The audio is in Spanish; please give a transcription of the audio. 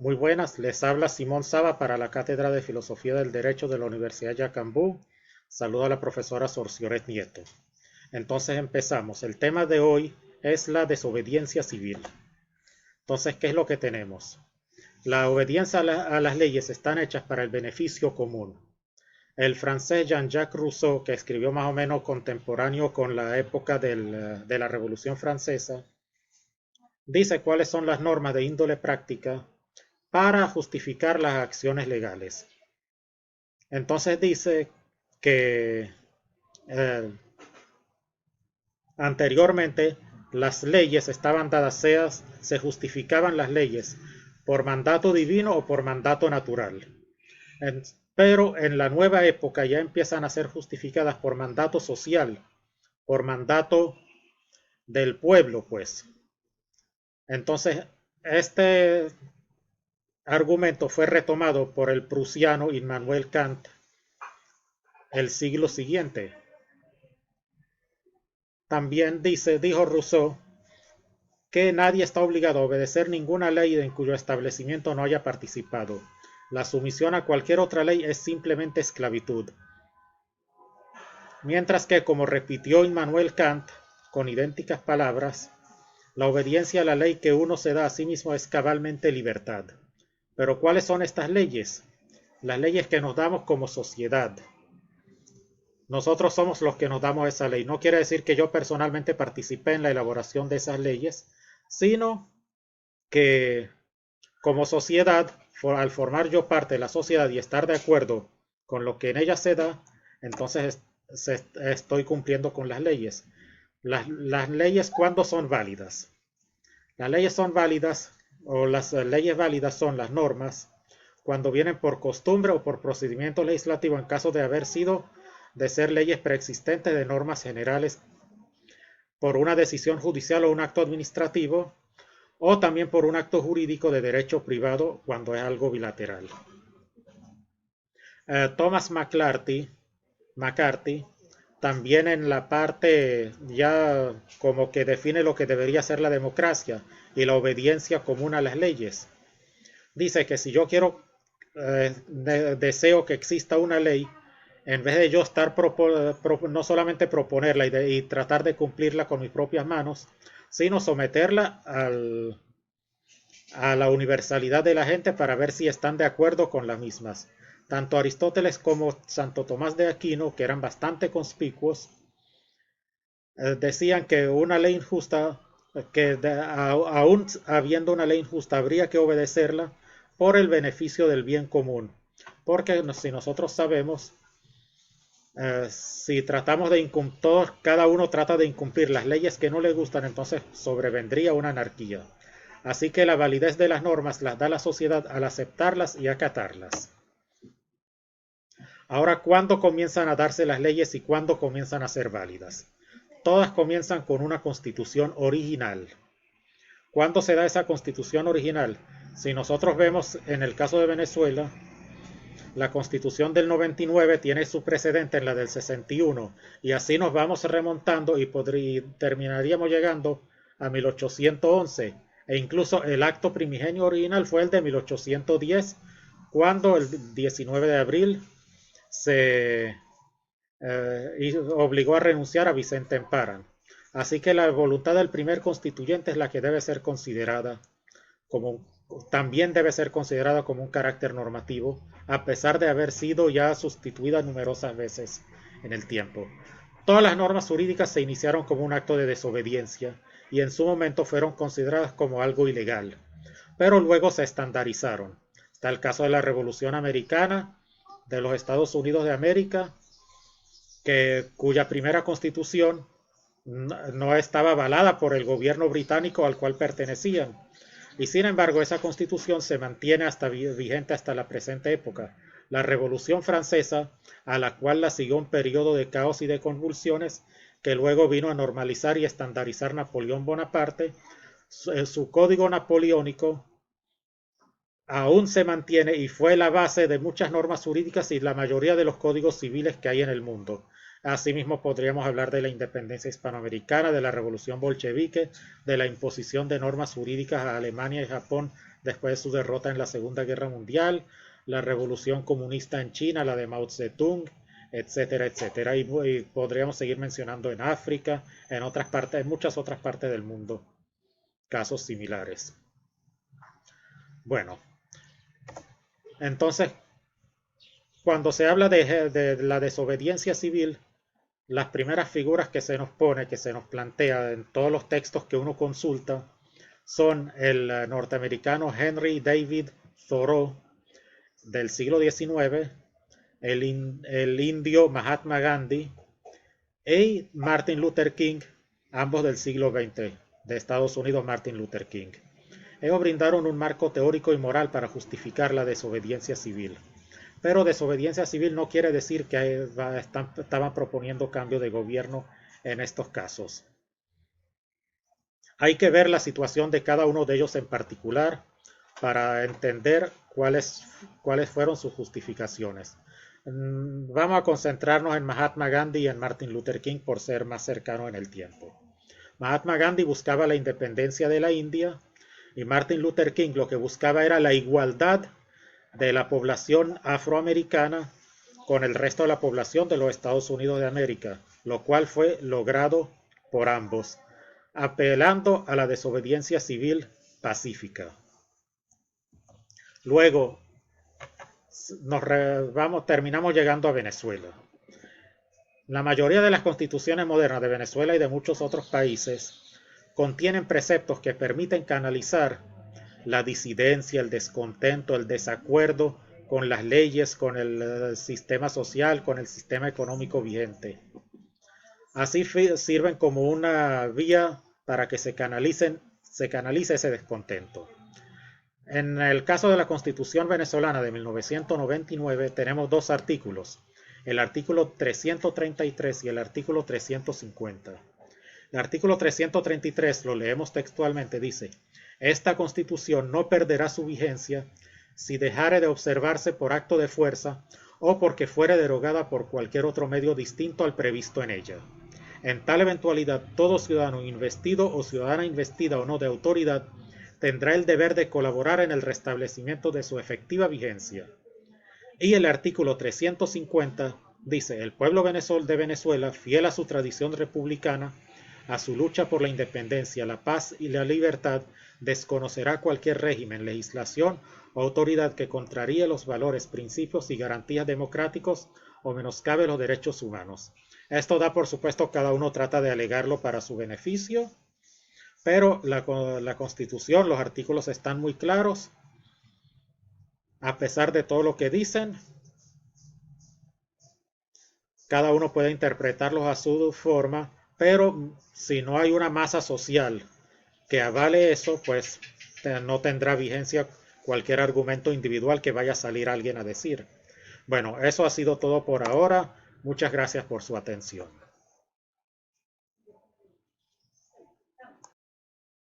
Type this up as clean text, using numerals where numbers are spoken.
Muy buenas, les habla Simón Saba para la Cátedra de Filosofía del Derecho de la Universidad Yacambú. Saludo a la profesora Sorcioret Nieto. Entonces empezamos. El tema de hoy es la desobediencia civil. Entonces, ¿qué es lo que tenemos? La obediencia a las leyes están hechas para el beneficio común. El francés Jean-Jacques Rousseau, que escribió más o menos contemporáneo con la época de la Revolución Francesa, dice cuáles son las normas de índole práctica para justificar las acciones legales. Entonces dice que eh, anteriormente las leyes estaban dadas, se justificaban las leyes por mandato divino o por mandato natural. En, pero en la nueva época ya empiezan a ser justificadas por mandato social, por mandato del pueblo, pues. Entonces, este argumento fue retomado por el prusiano Immanuel Kant el siglo siguiente. También dijo Rousseau, que nadie está obligado a obedecer ninguna ley en cuyo establecimiento no haya participado. La sumisión a cualquier otra ley es simplemente esclavitud. Mientras que, como repitió Immanuel Kant, con idénticas palabras, la obediencia a la ley que uno se da a sí mismo es cabalmente libertad. Pero ¿cuáles son estas leyes? Las leyes que nos damos como sociedad. Nosotros somos los que nos damos esa ley. No quiere decir que yo personalmente participé en la elaboración de esas leyes, sino que como sociedad, al formar yo parte de la sociedad y estar de acuerdo con lo que en ella se da, entonces estoy cumpliendo con las leyes. Las leyes, ¿cuándo son válidas? Las leyes son válidas, o las leyes válidas son las normas, cuando vienen por costumbre o por procedimiento legislativo en caso de haber sido de ser leyes preexistentes de normas generales por una decisión judicial o un acto administrativo, o también por un acto jurídico de derecho privado cuando es algo bilateral. Thomas McCarthy, también en la parte ya como que define lo que debería ser la democracia y la obediencia común a las leyes. Dice que si yo deseo que exista una ley, en vez de yo estar no solamente proponerla y tratar de cumplirla con mis propias manos, sino someterla a la universalidad de la gente para ver si están de acuerdo con las mismas. Tanto Aristóteles como Santo Tomás de Aquino, que eran bastante conspicuos, decían que una ley injusta, aún habiendo una ley injusta, habría que obedecerla por el beneficio del bien común. Porque si nosotros sabemos, si tratamos de incumplir, cada uno trata de incumplir las leyes que no le gustan, entonces sobrevendría una anarquía. Así que la validez de las normas las da la sociedad al aceptarlas y acatarlas. Ahora, ¿cuándo comienzan a darse las leyes y cuándo comienzan a ser válidas? Todas comienzan con una constitución original. ¿Cuándo se da esa constitución original? Si nosotros vemos en el caso de Venezuela, la constitución del 99 tiene su precedente en la del 61 y así nos vamos remontando y terminaríamos llegando a 1811 e incluso el acto primigenio original fue el de 1810 cuando el 19 de abril se obligó a renunciar a Vicente Emparan. Así que la voluntad del primer constituyente es la que debe ser considerada como también debe ser considerada como un carácter normativo, a pesar de haber sido ya sustituida numerosas veces en el tiempo. Todas las normas jurídicas se iniciaron como un acto de desobediencia y en su momento fueron consideradas como algo ilegal, pero luego se estandarizaron. Está el caso de la Revolución Americana, de los Estados Unidos de América, cuya primera constitución no estaba avalada por el gobierno británico al cual pertenecían. Y sin embargo, esa constitución se mantiene vigente hasta la presente época. La Revolución Francesa, a la cual la siguió un periodo de caos y de convulsiones, que luego vino a normalizar y estandarizar Napoleón Bonaparte, su código napoleónico aún se mantiene y fue la base de muchas normas jurídicas y la mayoría de los códigos civiles que hay en el mundo. Asimismo, podríamos hablar de la independencia hispanoamericana, de la revolución bolchevique, de la imposición de normas jurídicas a Alemania y Japón después de su derrota en la Segunda Guerra Mundial, la revolución comunista en China, la de Mao Zedong, etcétera, etcétera. Y podríamos seguir mencionando en África, en otras partes, en muchas otras partes del mundo, casos similares. Bueno, entonces, cuando se habla de la desobediencia civil, las primeras figuras que se nos pone, que se nos plantea en todos los textos que uno consulta, son el norteamericano Henry David Thoreau del siglo XIX, el indio Mahatma Gandhi y Martin Luther King, ambos del siglo XX, de Estados Unidos, Martin Luther King. Ellos brindaron un marco teórico y moral para justificar la desobediencia civil. Pero desobediencia civil no quiere decir que estaban proponiendo cambio de gobierno en estos casos. Hay que ver la situación de cada uno de ellos en particular para entender cuáles fueron sus justificaciones. Vamos a concentrarnos en Mahatma Gandhi y en Martin Luther King por ser más cercano en el tiempo. Mahatma Gandhi buscaba la independencia de la India y Martin Luther King lo que buscaba era la igualdad de la población afroamericana con el resto de la población de los Estados Unidos de América, lo cual fue logrado por ambos, apelando a la desobediencia civil pacífica. Luego, terminamos llegando a Venezuela. La mayoría de las constituciones modernas de Venezuela y de muchos otros países contienen preceptos que permiten canalizar la disidencia, el descontento, el desacuerdo con las leyes, con el sistema social, con el sistema económico vigente. Así sirven como una vía para que se canalice ese descontento. En el caso de la Constitución venezolana de 1999 tenemos dos artículos, el artículo 333 y el artículo 350. El artículo 333, lo leemos textualmente, dice: esta Constitución no perderá su vigencia si dejare de observarse por acto de fuerza o porque fuere derogada por cualquier otro medio distinto al previsto en ella. En tal eventualidad, todo ciudadano investido o ciudadana investida o no de autoridad tendrá el deber de colaborar en el restablecimiento de su efectiva vigencia. Y el artículo 350 dice: el pueblo de Venezuela, fiel a su tradición republicana, a su lucha por la independencia, la paz y la libertad, desconocerá cualquier régimen, legislación o autoridad que contraríe los valores, principios y garantías democráticos o menoscabe los derechos humanos. Esto da, por supuesto, cada uno trata de alegarlo para su beneficio, pero la Constitución, los artículos están muy claros. A pesar de todo lo que dicen, cada uno puede interpretarlos a su forma, pero si no hay una masa social que avale eso, pues no tendrá vigencia cualquier argumento individual que vaya a salir alguien a decir. Bueno, eso ha sido todo por ahora. Muchas gracias por su atención.